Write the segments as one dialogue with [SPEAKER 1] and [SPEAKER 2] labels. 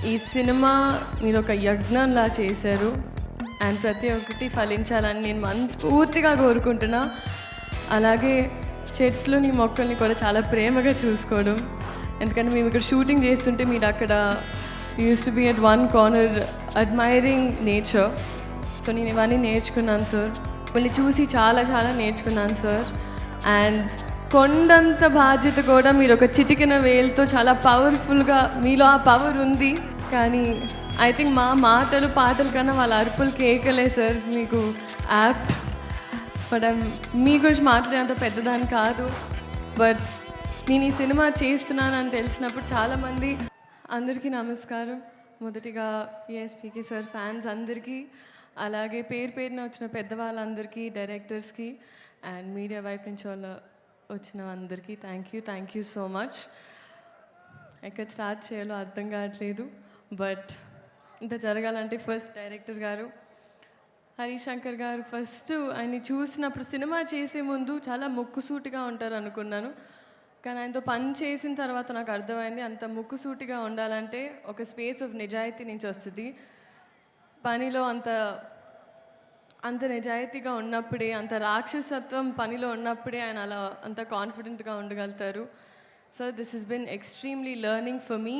[SPEAKER 1] ఈ సినిమా మీరు ఒక యజ్ఞంలా చేశారు అండ్ ప్రతి ఒక్కటి ఫలించాలని నేను మనస్ఫూర్తిగా కోరుకుంటున్నా. అలాగే చెట్లుని మొక్కల్ని కూడా చాలా ప్రేమగా చూసుకోవడం. ఎందుకంటే మేము ఇక్కడ షూటింగ్ చేస్తుంటే మీరు అక్కడ use to be at one corner admiring nature. So నేను ఇవన్నీ నేర్చుకున్నాను సార్. మళ్ళీ చూసి చాలా చాలా నేర్చుకున్నాను సార్. అండ్ కొండంత బాధ్యత కూడా మీరు ఒక చిటికిన వేలుతో చాలా పవర్ఫుల్గా మీలో ఆ పవర్ ఉంది. కానీ ఐ థింక్ మా మాటలు పాటల కన్నా వాళ్ళ అరుపులు కేకలే సార్ మీకు యాప్ట్. బట్ మీ గురించి మాట్లాడేంత పెద్దదాన్ని కాదు. బట్ నేను ఈ సినిమా చేస్తున్నానని తెలిసినప్పుడు చాలామంది అందరికీ నమస్కారం. మొదటిగా పిఎస్పీకి సార్ ఫ్యాన్స్ అందరికీ, అలాగే పేరు పేరున వచ్చిన పెద్దవాళ్ళందరికీ, డైరెక్టర్స్కి అండ్ మీడియా వైపు నుంచి వచ్చిన అందరికీ థ్యాంక్ యూ సో మచ్. ఎక్కడ స్టార్ట్ చేయాలో అర్థం కావట్లేదు. బట్ ఇంత జరగాలంటే ఫస్ట్ డైరెక్టర్ గారు హరిశంకర్ గారు, ఫస్ట్ ఆయన్ని చూసినప్పుడు సినిమా చేసే ముందు చాలా ముక్కుసూటిగా ఉంటారు అనుకున్నాను. కానీ ఆయనతో పని చేసిన తర్వాత నాకు అర్థమైంది అంత ముక్కుసూటిగా ఉండాలంటే ఒక స్పేస్ ఆఫ్ నిజాయితీ నుంచి వస్తుంది. పనిలో అంత నిజాయితీగా ఉన్నప్పుడే, అంత రాక్షసత్వం పనిలో ఉన్నప్పుడే ఆయన అలా అంత కాన్ఫిడెంట్గా ఉండగలుగుతారు. So this has been extremely learning for me.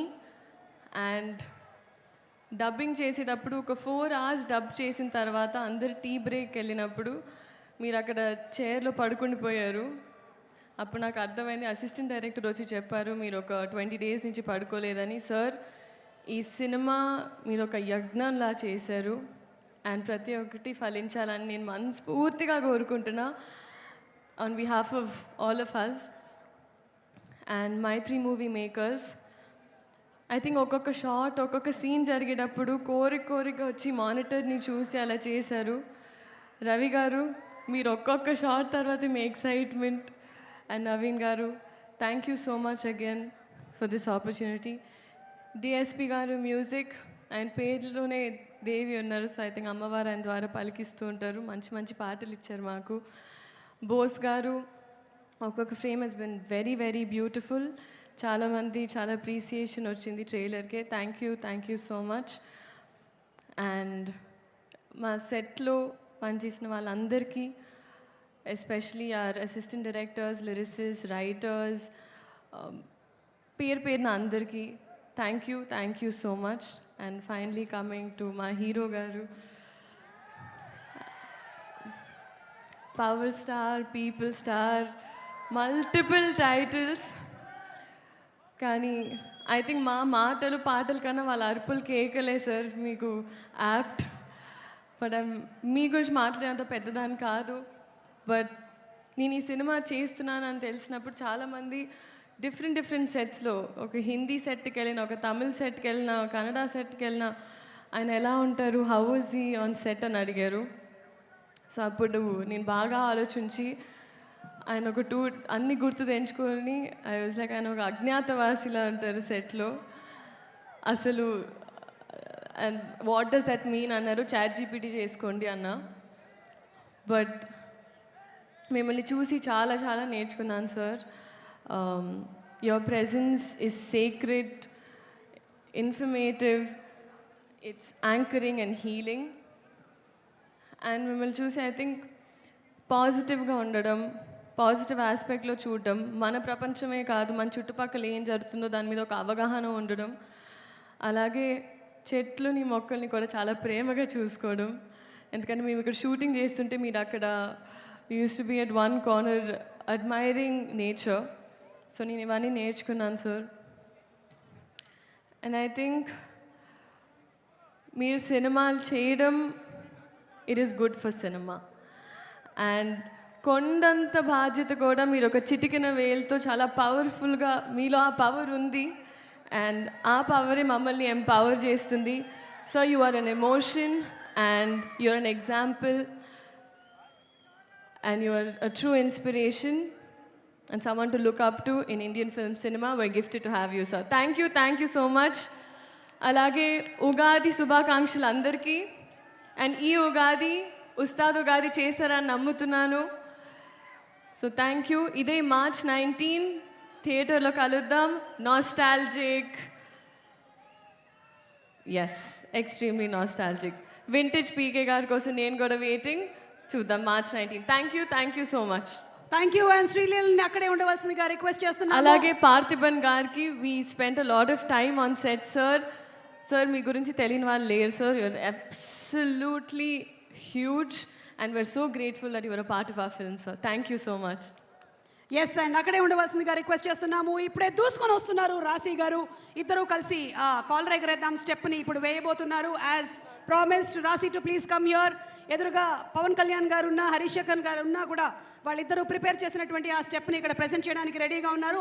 [SPEAKER 1] And dubbing చేసేటప్పుడు ఒక 4 hours డబ్ చేసిన తర్వాత అందరు టీ బ్రేక్ వెళ్ళినప్పుడు మీరు అక్కడ చైర్లో పడుకుండిపోయారు. అప్పుడు నాకు అర్థమైంది. అసిస్టెంట్ డైరెక్టర్ వచ్చి చెప్పారు మీరు ఒక 20 days నుంచి పడుకోలేదని. సార్ ఈ సినిమా మీరు ఒక యజ్ఞంలా చేశారు అండ్ ప్రతి ఒక్కటి ఫలించాలని నేను మనస్ఫూర్తిగా కోరుకుంటున్నా on behalf of all of us and Mythri movie makers. I think ఒక్కొక్క షాట్, ఒక్కొక్క సీన్ జరిగేటప్పుడు కోరిక వచ్చి మానిటర్ని చూసి అలా చేశారు. రవి గారు మీరు ఒక్కొక్క షాట్ తర్వాత మీ ఎక్సైట్మెంట్. అండ్ నవీన్ గారు thank you so much again for this opportunity. DSP గారు మ్యూజిక్, ఆయన పేరులోనే దేవి ఉన్నారు. సో ఐ థింక్ అమ్మవారు ఆయన ద్వారా పలికిస్తూ ఉంటారు. మంచి మంచి పాటలు ఇచ్చారు మాకు. బోస్ గారు ఒక్కొక్క frame has been very very beautiful. చాలామంది చాలా అప్రిసియేషన్ వచ్చింది ట్రైలర్కే. Thank you so much. And మా సెట్లో పనిచేసిన వాళ్ళందరికీ, especially our assistant directors, lyricist, writers, పేరున అందరికీ thank you so much. And finally coming to మా హీరో గారు, power star, people star, multiple titles. కానీ ఐ థింక్ మా మాటలు పాటల కన్నా వాళ్ళ అరుపులు కేకలే సార్ మీకు యాప్ట్. బట్ మీ గురించి మాట్లాడేంత పెద్దదాన్ని కాదు. బట్ నేను ఈ సినిమా చేస్తున్నానని తెలిసినప్పుడు చాలామంది డిఫరెంట్ సెట్స్లో, ఒక హిందీ సెట్కి వెళ్ళిన, ఒక తమిళ్ సెట్కి వెళ్ళిన, ఒక కన్నడ సెట్కి వెళ్ళిన ఆయన ఎలా ఉంటారు, how is he on set అని అడిగారు. సో అప్పుడు నేను బాగా ఆలోచించి ఆయన ఒక అన్ని గుర్తు తెంచుకొని ఐ వాజ్ లైక్ ఆయన ఒక అజ్ఞాతవాసిలా అంటారు సెట్లో. అసలు and what does that mean అన్నారు. ChatGPT చేసుకోండి అన్న. బట్ మిమ్మల్ని చూసి చాలా చాలా నేర్చుకున్నాను sir. Your presence is sacred, informative, it's anchoring and healing. And మిమ్మల్ని చూసి ఐ థింక్ పాజిటివ్గా ఉండడం, పాజిటివ్ ఆస్పెక్ట్లో చూడడం, మన ప్రపంచమే కాదు మన చుట్టుపక్కల ఏం జరుగుతుందో దాని మీద ఒక అవగాహన ఉండడం, అలాగే చెట్లుని మొక్కల్ని కూడా చాలా ప్రేమగా చూసుకోవడం. ఎందుకంటే మేము ఇక్కడ షూటింగ్ చేస్తుంటే మీరు అక్కడ use to be at one corner admiring nature. So నేను ఇవన్నీ నేర్చుకున్నాను సార్. అండ్ ఐ థింక్ మీరు సినిమాలు చేయడం, it is good for cinema. And కొండంత బాధ్యత కూడా మీరు ఒక చిటికిన వేలుతో చాలా పవర్ఫుల్గా మీలో ఆ పవర్ ఉంది. అండ్ ఆ పవరే మమ్మల్ని ఎంపవర్ చేస్తుంది. So you are an emotion and you are an example and you are a true inspiration and someone to look up to in Indian film cinema. We're gifted to have you, sir. Thank you so much. అలాగే ఉగాది శుభాకాంక్షలు అందరికీ. And ఈ ఉగాది ఉస్తాద్ ఉగాది చేస్తారని నమ్ముతున్నాను. So thank you. ఇదే March 19 థియేటర్లో కలుద్దాం. Nostalgic yes extremely nostalgic. Vintage PK గారి కోసం నేను కూడా వెయిటింగ్. చూద్దాం March 19. Thank you so much.
[SPEAKER 2] Thank you. And శ్రీలీలని అక్కడే ఉండవలసిందిగా రిక్వెస్ట్ చేస్తున్నాను.
[SPEAKER 1] అలాగే పార్థిబన్ గారికి we spent a lot of time on set. Sir మీ గురించి తెలియని వాళ్ళు లేరు sir. You're absolutely huge and we're so grateful that your a part of our film sir. Thank you so much.
[SPEAKER 2] Yes, and అక్కడే ఉండవలసిందిగా request చేస్తున్నాము. ఇప్పుడే దూసుకొని వస్తున్నారు రాశి గారు. ఇద్దరు కలిసి కాలర్ ఎగరేద్దాం స్టెప్ని ఇప్పుడు వేయబోతున్నారు. యాజ్ ప్రామిస్డ్ రాశి టు ప్లీజ్ కమ్ హియర్. ఎదురుగా పవన్ కళ్యాణ్ గారు ఉన్నా, హరీష్ శంకర్ గారు ఉన్నా కూడా వాళ్ళిద్దరూ ప్రిపేర్ చేసినటువంటి ఆ స్టెప్ని ఇక్కడ ప్రెజెంట్ చేయడానికి రెడీగా ఉన్నారు.